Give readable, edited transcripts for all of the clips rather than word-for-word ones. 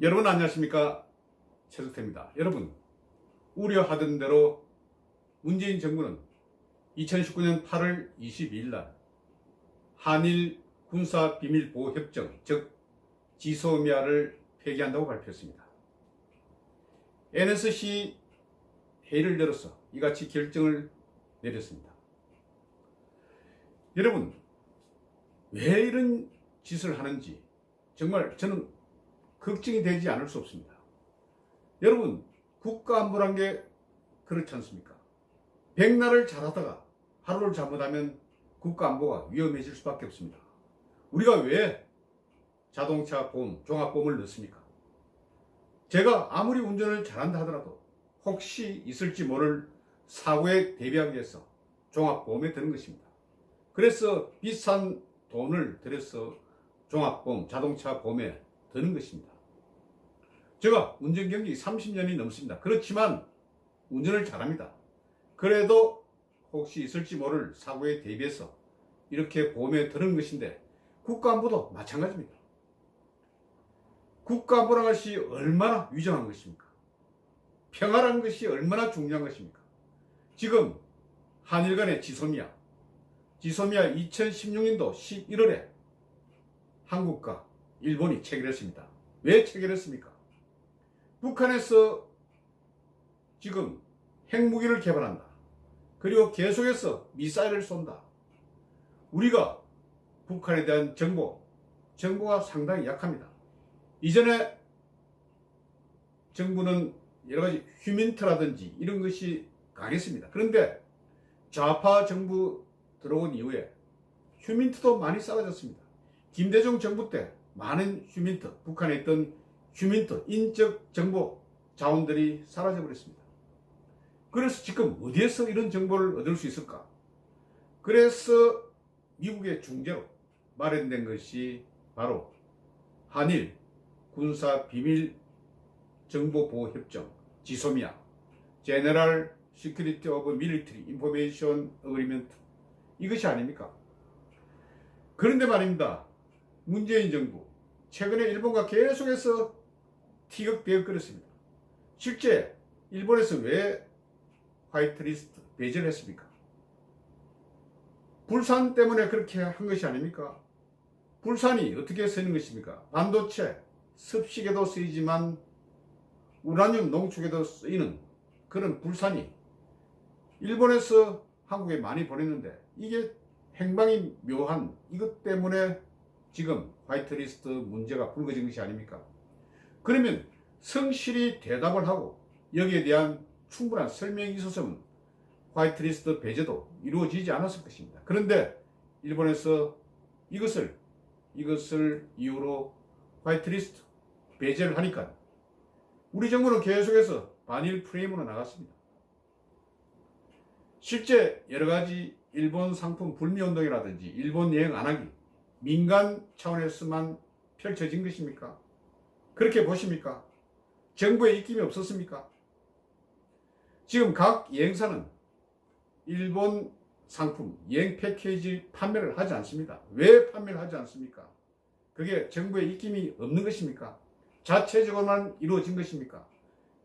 여러분 안녕하십니까, 최석태입니다. 여러분, 우려하던 대로 문재인 정부는 2019년 8월 22일 날 한일 군사비밀보호협정, 즉 지소미아를 폐기한다고 발표했습니다. NSC 회의를 열어서 이같이 결정을 내렸습니다. 여러분, 왜 이런 짓을 하는지 정말 저는 걱정이 되지 않을 수 없습니다. 여러분, 국가안보란 게 그렇지 않습니까? 백날을 잘하다가 하루를 잘못하면 국가안보가 위험해질 수밖에 없습니다. 우리가 왜 자동차 보험, 종합보험을 넣습니까? 제가 아무리 운전을 잘한다 하더라도 혹시 있을지 모를 사고에 대비하기 위해서 종합보험에 드는 것입니다. 그래서 비싼 돈을 들여서 종합보험, 자동차 보험에 드는 것입니다. 제가 운전 경력이 30년이 넘습니다. 그렇지만 운전을 잘합니다. 그래도 혹시 있을지 모를 사고에 대비해서 이렇게 보험에 드는 것인데, 국가안보도 마찬가지입니다. 국가안보라는 것이 얼마나 위중한 것입니까? 평화라는 것이 얼마나 중요한 것입니까? 지금 한일 간의 지소미아 2016년도 11월에 한국과 일본이 체결했습니다. 왜 체결했습니까? 북한에서 지금 핵무기를 개발한다. 그리고 계속해서 미사일을 쏜다. 우리가 북한에 대한 정보가 상당히 약합니다. 이전에 정부는 여러가지 휴민트라든지 이런 것이 강했습니다. 그런데 좌파 정부 들어온 이후에 휴민트도 많이 사라졌습니다. 김대중 정부 때 많은 휴민트, 북한에 있던 휴민트, 인적 정보 자원들이 사라져 버렸습니다. 그래서 지금 어디에서 이런 정보를 얻을 수 있을까? 그래서 미국의 중재로 마련된 것이 바로 한일 군사 비밀 정보 보호 협정, 지소미아, General Security of Military Information Agreement, 이것이 아닙니까? 그런데 말입니다. 문재인 정부 최근에 일본과 계속해서 티격태격거렸습니다. 실제 일본에서 왜 화이트리스트 배제를 했습니까? 불산 때문에 그렇게 한 것이 아닙니까? 불산이 어떻게 쓰이는 것입니까? 반도체, 습식에도 쓰이지만 우라늄 농축에도 쓰이는 그런 불산이 일본에서 한국에 많이 보냈는데, 이게 행방이 묘한 이것 때문에 지금 화이트리스트 문제가 불거진 것이 아닙니까? 그러면 성실히 대답을 하고 여기에 대한 충분한 설명이 있었으면 화이트리스트 배제도 이루어지지 않았을 것입니다. 그런데 일본에서 이것을 이유로 화이트리스트 배제를 하니까 우리 정부는 계속해서 반일 프레임으로 나갔습니다. 실제 여러가지 일본 상품 불매운동이라든지 일본 여행 안 하기, 민간 차원에서만 펼쳐진 것입니까? 그렇게 보십니까? 정부의 입김이 없었습니까? 지금 각 여행사는 일본 상품, 여행 패키지 판매를 하지 않습니다. 왜 판매를 하지 않습니까? 그게 정부의 입김이 없는 것입니까? 자체적으로만 이루어진 것입니까?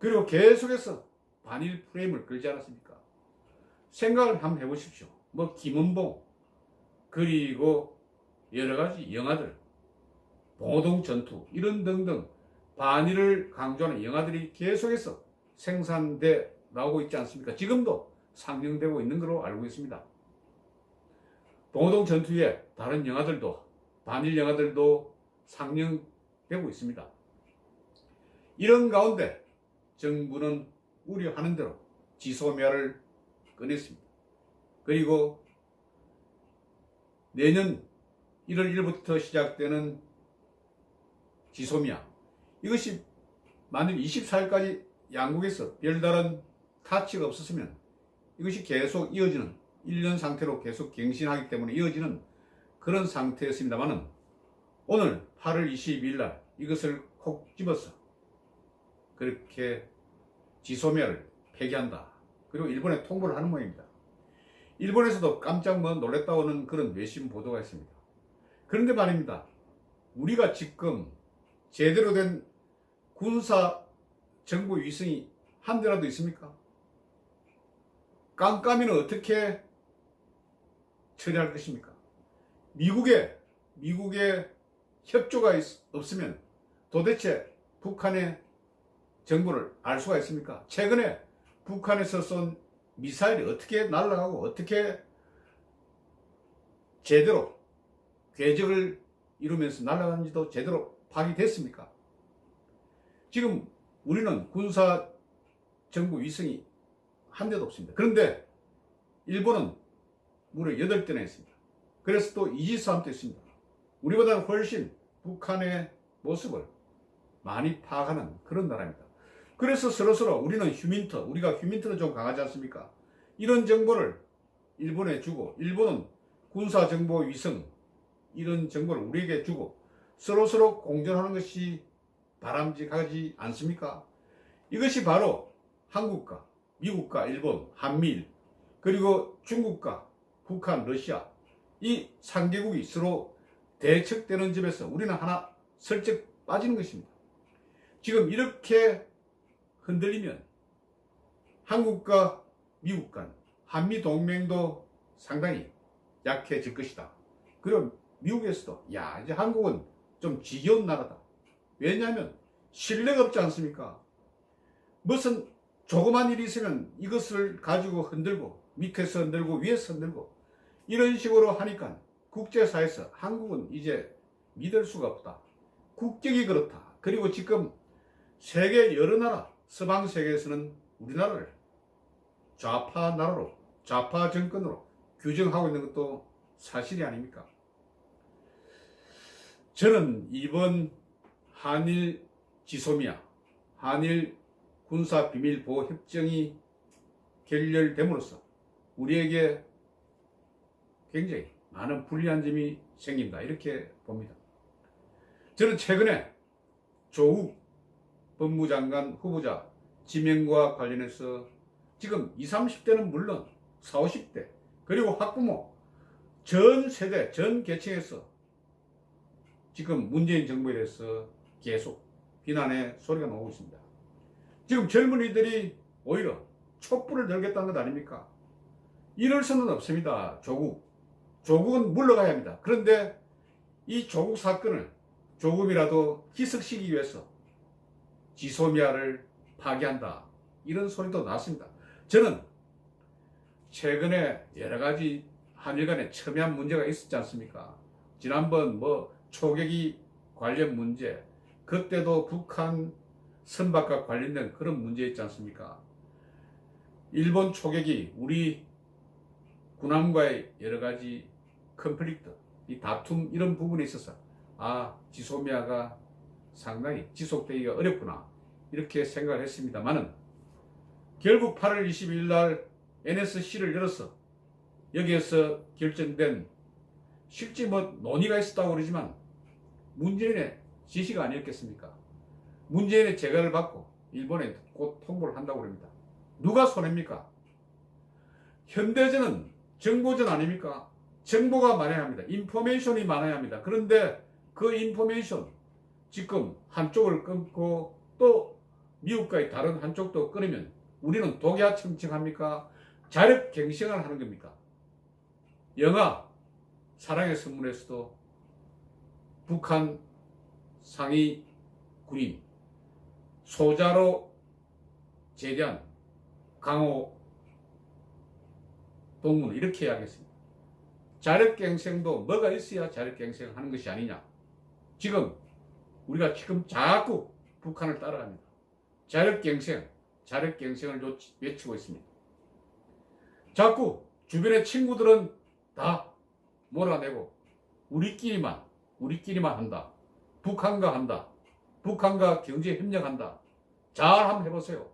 그리고 계속해서 반일 프레임을 걸지 않았습니까? 생각을 한번 해보십시오. 김은봉, 그리고 여러가지 영화들, 봉오동 전투, 이런 등등 반일을 강조하는 영화들이 계속해서 생산돼 나오고 있지 않습니까? 지금도 상영되고 있는 걸로 알고 있습니다. 봉오동 전투 외에 다른 영화들도, 반일 영화들도 상영되고 있습니다. 이런 가운데 정부는 우려하는 대로 지소미아를 꺼냈습니다. 그리고 내년 1월 1일부터 시작되는 지소미아, 이것이 만일 24일까지 양국에서 별다른 타치가 없었으면 이것이 계속 이어지는 1년 상태로 계속 갱신하기 때문에 이어지는 그런 상태였습니다만은, 오늘 8월 22일 날 이것을 콕 집어서 그렇게 지소미아를 폐기한다, 그리고 일본에 통보를 하는 모양입니다. 일본에서도 깜짝 놀랐다고는 그런 외신 보도가 있습니다. 그런데 말입니다. 우리가 지금 제대로 된 군사 정보 위성이 한 대라도 있습니까? 깜깜이는 어떻게 처리할 것입니까? 미국의 협조가 없으면 도대체 북한의 정보를 알 수가 있습니까? 최근에 북한에서 쏜 미사일이 어떻게 날아가고 어떻게 제대로 궤적을 이루면서 날아가는지도 제대로 파악이 됐습니까? 지금 우리는 군사 정보 위성이 한 대도 없습니다. 그런데 일본은 무려 8대나 있습니다. 그래서 또 이지스함도 있습니다. 우리보다는 훨씬 북한의 모습을 많이 파악하는 그런 나라입니다. 그래서 서로서로 우리는 우리가 휴민트는 좀 강하지 않습니까? 이런 정보를 일본에 주고, 일본은 군사정보 위성 이런 정보를 우리에게 주고 서로서로 공존하는 것이 바람직하지 않습니까? 이것이 바로 한국과 미국과 일본, 한미일, 그리고 중국과 북한, 러시아 이 3개국이 서로 대척되는 점에서 우리는 하나 슬쩍 빠지는 것입니다. 지금 이렇게 흔들리면 한국과 미국 간 한미 동맹도 상당히 약해질 것이다. 그럼 미국에서도 이제 한국은 좀 지겨운 나라다. 왜냐하면 신뢰가 없지 않습니까? 무슨 조그만 일이 있으면 이것을 가지고 흔들고 밑에서 흔들고 위에서 흔들고 이런 식으로 하니까 국제사회에서 한국은 이제 믿을 수가 없다. 국격이 그렇다. 그리고 지금 세계 여러 나라, 서방 세계에서는 우리나라를 좌파 나라로, 좌파 정권으로 규정하고 있는 것도 사실이 아닙니까? 저는 이번 한일 지소미아, 한일 군사비밀보호협정이 결렬됨으로써 우리에게 굉장히 많은 불리한 점이 생긴다. 이렇게 봅니다. 저는 최근에 조국 법무장관 후보자 지명과 관련해서 지금 20, 30대는 물론 40, 50대 그리고 학부모 전 세대, 전 계층에서 지금 문재인 정부에 대해서 계속 비난의 소리가 나오고 있습니다. 지금 젊은이들이 오히려 촛불을 들겠다는 것 아닙니까? 이럴 수는 없습니다. 조국은 물러가야 합니다. 그런데 이 조국 사건을 조금이라도 희석시키기 위해서 지소미아를 파기한다. 이런 소리도 나왔습니다. 저는 최근에 여러 가지 한일 간에 첨예한 문제가 있었지 않습니까? 지난번 초계기 관련 문제, 그때도 북한 선박과 관련된 그런 문제 있지 않습니까? 일본 초계기, 우리 군함과의 여러 가지 컨플릭트, 이 다툼 이런 부분에 있어서 지소미아가 상당히 지속되기가 어렵구나 이렇게 생각을 했습니다만은 결국 8월 22일 날 NSC를 열어서 여기에서 결정된 실제 논의가 있었다고 그러지만 문재인의 지시가 아니었겠습니까? 문재인의 재가를 받고 일본에 곧 통보를 한다고 합니다. 누가 손해입니까? 현대전은 정보전 아닙니까? 정보가 많아야 합니다. 인포메이션이 많아야 합니다. 그런데 그 인포메이션 지금 한쪽을 끊고 또 미국과의 다른 한쪽도 끊으면 우리는 독야청청합니까? 자력갱생을 하는 겁니까? 영화 사랑의 선물에서도 북한 상위 군인 소자로 제대한 강호 동문 이렇게 이야기했습니다. 자력갱생도 뭐가 있어야 자력갱생을 하는 것이 아니냐. 우리가 지금 자꾸 북한을 따라갑니다. 자력갱생을 외치고 있습니다. 자꾸 주변의 친구들은 다 몰아내고 우리끼리만 한다. 북한과 한다. 북한과 경제 협력한다. 잘 한번 해보세요.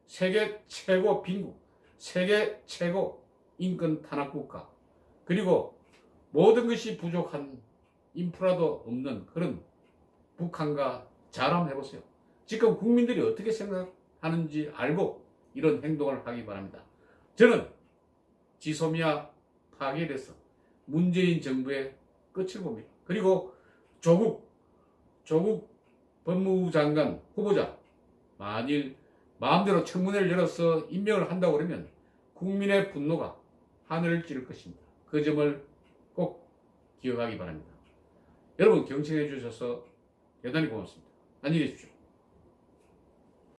세계 최고 빈국, 세계 최고 인권 탄압국가, 그리고 모든 것이 부족한 인프라도 없는 그런 북한과 잘 한번 해보세요. 지금 국민들이 어떻게 생각하는지 알고 이런 행동을 하기 바랍니다. 저는 지소미아 파기에 대해서 문재인 정부의 끝을 봅니다. 그리고 조국 법무부 장관 후보자 만일 마음대로 청문회를 열어서 임명을 한다고 그러면 국민의 분노가 하늘을 찌를 것입니다. 그 점을 꼭 기억하기 바랍니다. 여러분 경청해 주셔서 대단히 고맙습니다. 안녕히 계십시오.